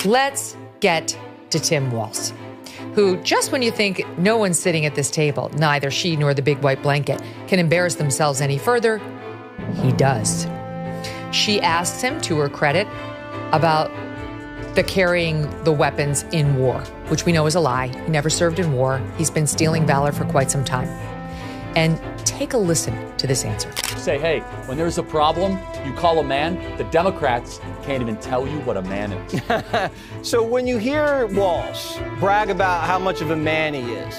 Let's get to Tim Walz, who, just when you think no one's sitting at this table, neither she nor the big white blanket, can embarrass themselves any further, he does. She asks him, to her credit, about the carrying the weapons in war, which we know is a lie. He never served in war. He's been stealing valor for quite some time. And take a listen to this answer. Say, hey, when there's a problem, you call a man. The Democrats can't even tell you what a man is. So when you hear Walz brag about how much of a man he is,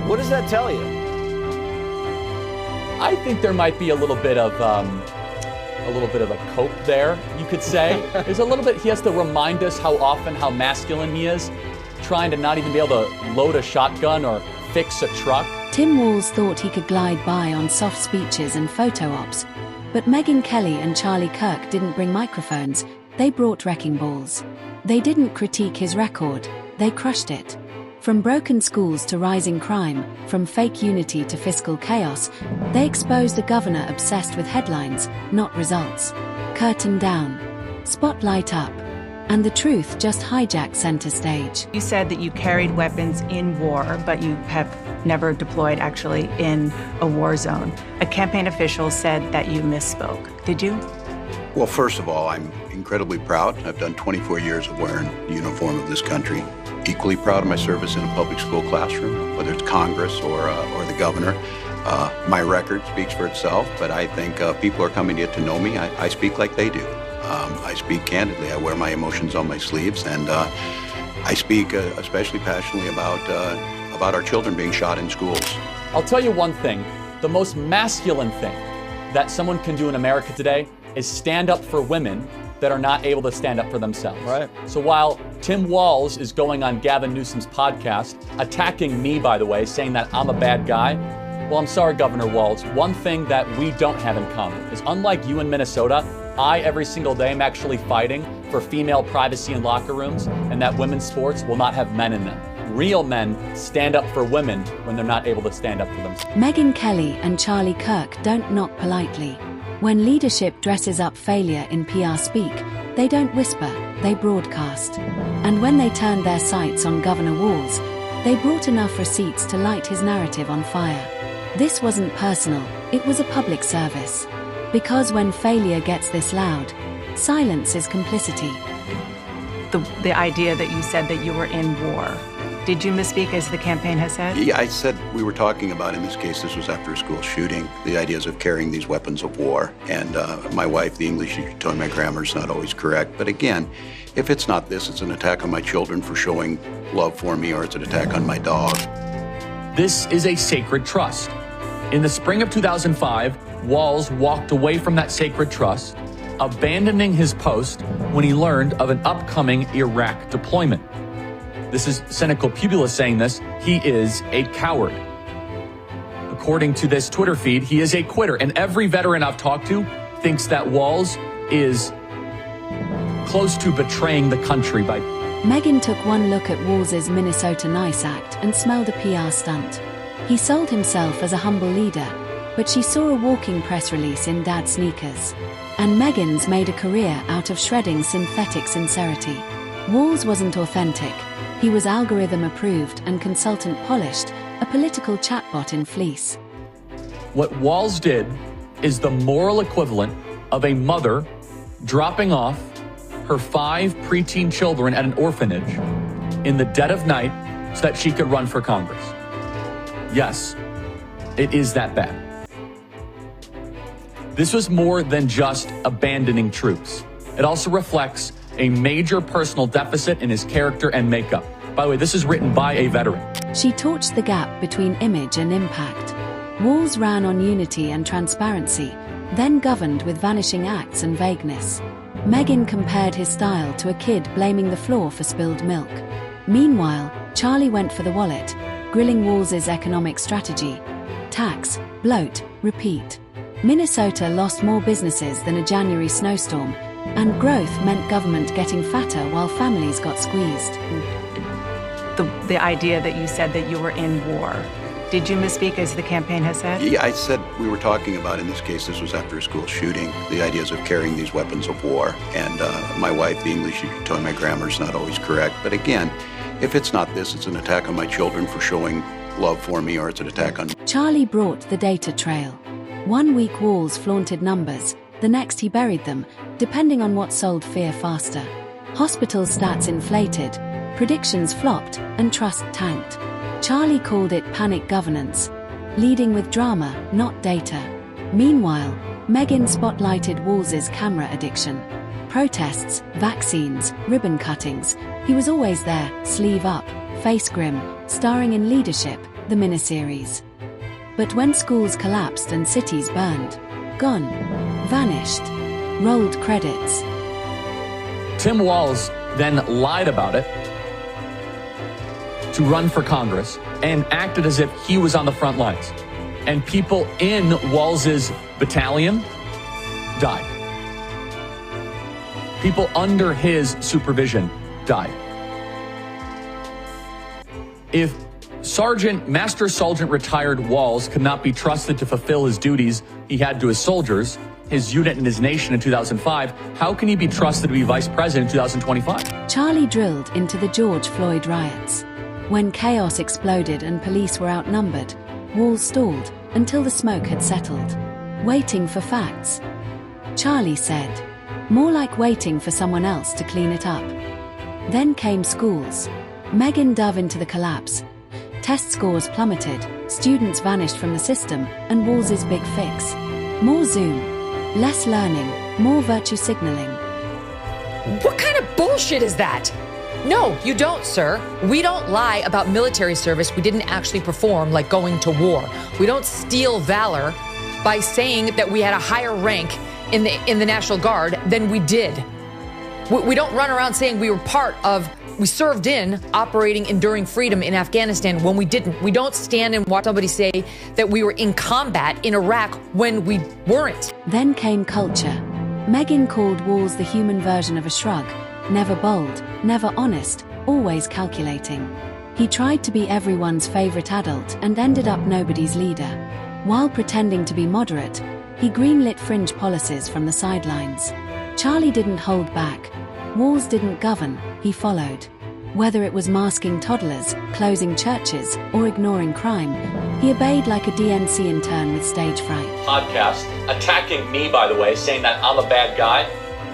what does that tell you? I think there might be a little bit of a cope there, you could say. There's a little bit, he has to remind us how masculine he is, trying to not even be able to load a shotgun or fix a truck. Tim Walz thought he could glide by on soft speeches and photo ops, but Megyn Kelly and Charlie Kirk didn't bring microphones, they brought wrecking balls. They didn't critique his record, they crushed it. From broken schools to rising crime, from fake unity to fiscal chaos, they exposed a governor obsessed with headlines, not results. Curtain down, spotlight up, and the truth just hijacked center stage. You said that you carried weapons in war, but you have never deployed actually in a war zone. A campaign official said that you misspoke. Did you? Well, first of all, I'm incredibly proud. I've done 24 years of wearing the uniform of this country. Equally proud of my service in a public school classroom, whether it's Congress or the governor. My record speaks for itself, but I think people are coming to get to know me. I speak like they do. I speak candidly. I wear my emotions on my sleeves, and I speak especially passionately about our children being shot in schools. I'll tell you one thing. The most masculine thing that someone can do in America today is stand up for women that are not able to stand up for themselves. Right. So while Tim Walz is going on Gavin Newsom's podcast, attacking me, by the way, saying that I'm a bad guy, well, I'm sorry, Governor Walz. One thing that we don't have in common is, unlike you in Minnesota, I, every single day, am actually fighting for female privacy in locker rooms and that women's sports will not have men in them. Real men stand up for women when they're not able to stand up for themselves. Megyn Kelly and Charlie Kirk don't knock politely. When leadership dresses up failure in PR speak, they don't whisper, they broadcast. And when they turned their sights on Governor Walz, they brought enough receipts to light his narrative on fire. This wasn't personal, it was a public service. Because when failure gets this loud, silence is complicity. The idea that you said that you were in war, did you misspeak as the campaign has said? Yeah, I said we were talking about, in this case, this was after a school shooting, the ideas of carrying these weapons of war. And my wife, the English teacher, told me my grammar is not always correct. But again, if it's not this, it's an attack on my children for showing love for me, or it's an attack on my dog. This is a sacred trust. In the spring of 2005, Walz walked away from that sacred trust, abandoning his post when he learned of an upcoming Iraq deployment. This is cynical Pubula saying this. He is a coward. According to this Twitter feed, he is a quitter. And every veteran I've talked to thinks that Walz is close to betraying the country by... Megyn took one look at Walz's Minnesota Nice Act and smelled a PR stunt. He sold himself as a humble leader, but she saw a walking press release in dad sneakers. And Megyn's made a career out of shredding synthetic sincerity. Walz wasn't authentic. He was algorithm approved and consultant polished, a political chatbot in fleece. What Walz did is the moral equivalent of a mother dropping off her 5 preteen children at an orphanage in the dead of night so that she could run for Congress. Yes, it is that bad. This was more than just abandoning troops. It also reflects a major personal deficit in his character and makeup. By the way, this is written by a veteran. She torched the gap between image and impact. Walz ran on unity and transparency, then governed with vanishing acts and vagueness. Megyn compared his style to a kid blaming the floor for spilled milk. Meanwhile, Charlie went for the wallet, grilling Walz's economic strategy. Tax, bloat, repeat. Minnesota lost more businesses than a January snowstorm, and growth meant government getting fatter while families got squeezed. The idea that you said that you were in war, Did you misspeak as the campaign has said? Yeah, I said we were talking about, in this case, this was after a school shooting, the ideas of carrying these weapons of war. And my wife, the English, you told my grammar's not always correct. But again, if it's not this, it's an attack on my children for showing love for me, or it's an attack on... Charlie brought the data trail. 1 week Walz flaunted numbers, the next he buried them, depending on what sold fear faster. Hospital stats inflated, predictions flopped, and trust tanked. Charlie called it panic governance, leading with drama, not data. Meanwhile, Megyn spotlighted Walz's camera addiction. Protests, vaccines, ribbon cuttings. He was always there, sleeve up, face grim, starring in Leadership, the miniseries. But when schools collapsed and cities burned, gone, vanished, rolled credits. Tim Walz then lied about it to run for Congress and acted as if he was on the front lines. And people in Walz's battalion died. People under his supervision died. If Master Sergeant retired Walz could not be trusted to fulfill his duties he had to his soldiers, his unit, and his nation in 2005, how can he be trusted to be vice president in 2025? Charlie drilled into the George Floyd riots. When chaos exploded and police were outnumbered, Walz stalled until the smoke had settled, waiting for facts. Charlie said, more like waiting for someone else to clean it up. Then came schools. Megyn dove into the collapse. Test scores plummeted, students vanished from the system, and Walz's big fix. More Zoom, less learning, more virtue signaling. What kind of bullshit is that? No, you don't, sir. We don't lie about military service we didn't actually perform, like going to war. We don't steal valor by saying that we had a higher rank in the National Guard than we did. We don't run around saying we served in operating Enduring Freedom in Afghanistan when we didn't. We don't stand and watch somebody say that we were in combat in Iraq when we weren't. Then came culture. Megyn called Walz the human version of a shrug. Never bold, never honest, always calculating. He tried to be everyone's favorite adult and ended up nobody's leader. While pretending to be moderate, he greenlit fringe policies from the sidelines. Charlie didn't hold back. Walz didn't govern, he followed. Whether it was masking toddlers, closing churches, or ignoring crime, he obeyed like a DNC intern with stage fright. Podcast attacking me, by the way, saying that I'm a bad guy.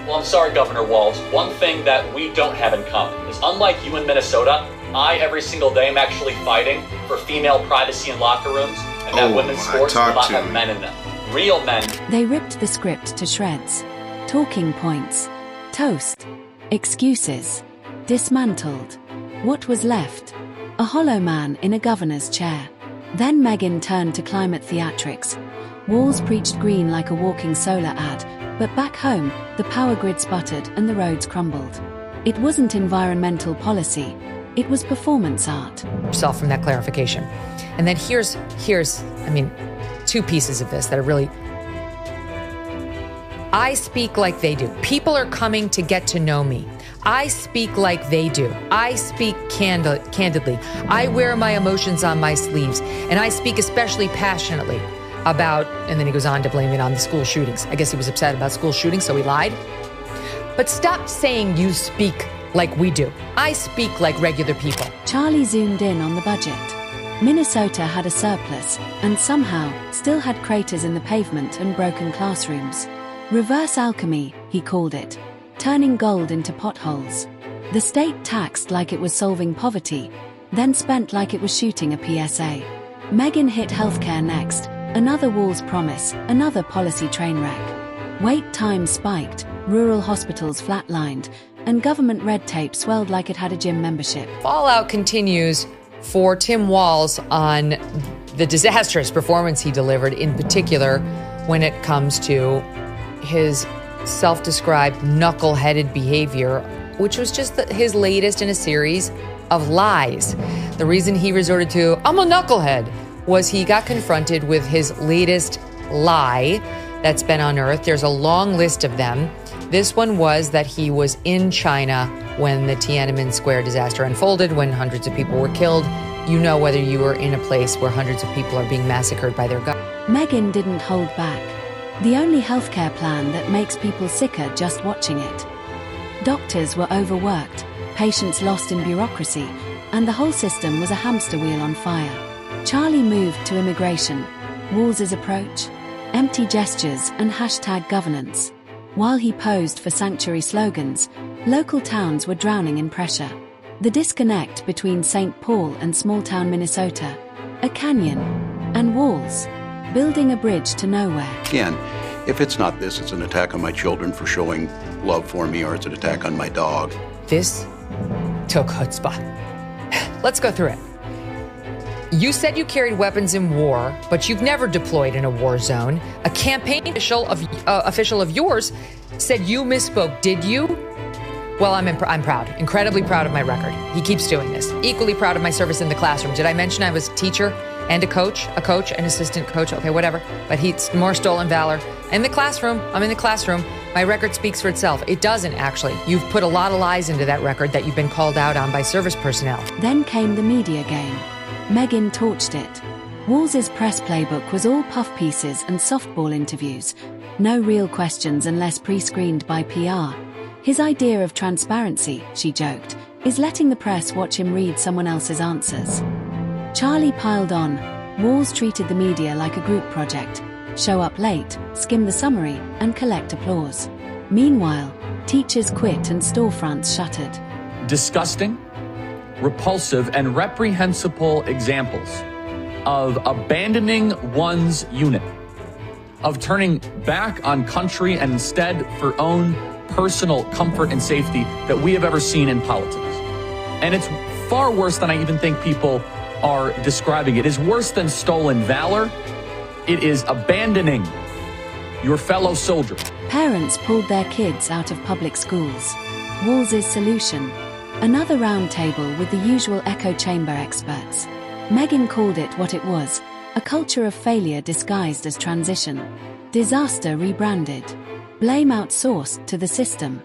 Well, I'm sorry, Governor Walz. One thing that we don't have in common is, unlike you in Minnesota, I, every single day, am actually fighting for female privacy in locker rooms, and that women's sports will not have men in them. Real men. They ripped the script to shreds. Talking points. Toast. Excuses. Dismantled. What was left? A hollow man in a governor's chair. Then Megyn turned to climate theatrics. Walz preached green like a walking solar ad, but back home, the power grid sputtered and the roads crumbled. It wasn't environmental policy. It was performance art. Yourself from that clarification. And then here's, two pieces of this that are really... I speak like they do. People are coming to get to know me. I speak like they do. I speak candidly. I wear my emotions on my sleeves. And I speak especially passionately about, and then he goes on to blame it on the school shootings. I guess he was upset about school shootings, so he lied. But stop saying you speak like we do. I speak like regular people. Charlie zoomed in on the budget. Minnesota had a surplus, and somehow still had craters in the pavement and broken classrooms. Reverse alchemy, he called it, turning gold into potholes. The state taxed like it was solving poverty, then spent like it was shooting a PSA. Megyn hit healthcare next, another Walz promise, another policy train wreck. Wait times spiked, rural hospitals flatlined, and government red tape swelled like it had a gym membership. Fallout continues for Tim Walz on the disastrous performance he delivered, in particular when it comes to his self-described knuckle-headed behavior, which was just his latest in a series of lies. The reason he resorted to, I'm a knucklehead, was he got confronted with his latest lie that's been unearthed. There's a long list of them. This one was that he was in China when the Tiananmen Square disaster unfolded, when hundreds of people were killed. you know whether you are in a place where hundreds of people are being massacred by their government. Megyn didn't hold back. The only healthcare plan that makes people sicker just watching it. Doctors were overworked, patients lost in bureaucracy, and the whole system was a hamster wheel on fire. Charlie moved to immigration, Walz's approach, empty gestures and hashtag governance. While he posed for sanctuary slogans, local towns were drowning in pressure. The disconnect between St. Paul and small-town Minnesota, a canyon, and Walz, building a bridge to nowhere. Again, if it's not this, it's an attack on my children for showing love for me, or it's an attack on my dog. This took chutzpah. Let's go through it. You said you carried weapons in war, but you've never deployed in a war zone. A campaign official of yours said you misspoke. Did you? Well, I'm proud, incredibly proud of my record. He keeps doing this. Equally proud of my service in the classroom. Did I mention I was a teacher and a coach, an assistant coach? Okay, whatever. But he's more stolen valor. In the classroom, I'm in the classroom. My record speaks for itself. It doesn't, actually. You've put a lot of lies into that record that you've been called out on by service personnel. Then came the media game. Megyn torched it. Walz's press playbook was all puff pieces and softball interviews. No real questions unless pre-screened by PR. His idea of transparency, she joked, is letting the press watch him read someone else's answers. Charlie piled on. Walz treated the media like a group project. Show up late, skim the summary, and collect applause. Meanwhile, teachers quit and storefronts shuttered. Disgusting, repulsive, and reprehensible examples of abandoning one's unit, of turning back on country and instead for own personal comfort and safety that we have ever seen in politics. And it's far worse than I even think people are describing it. It is worse than stolen valor. It is abandoning your fellow soldier. Parents pulled their kids out of public schools. Walz's solution: another round table with the usual echo chamber experts. Megyn called it what it was: a culture of failure disguised as transition. Disaster rebranded. Blame outsourced to the system.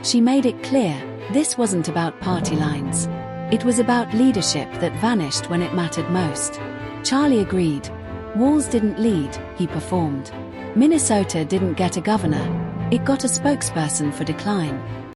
She made it clear, this wasn't about party lines. It was about leadership that vanished when it mattered most. Charlie agreed. Walz didn't lead, he performed. Minnesota didn't get a governor, it got a spokesperson for decline.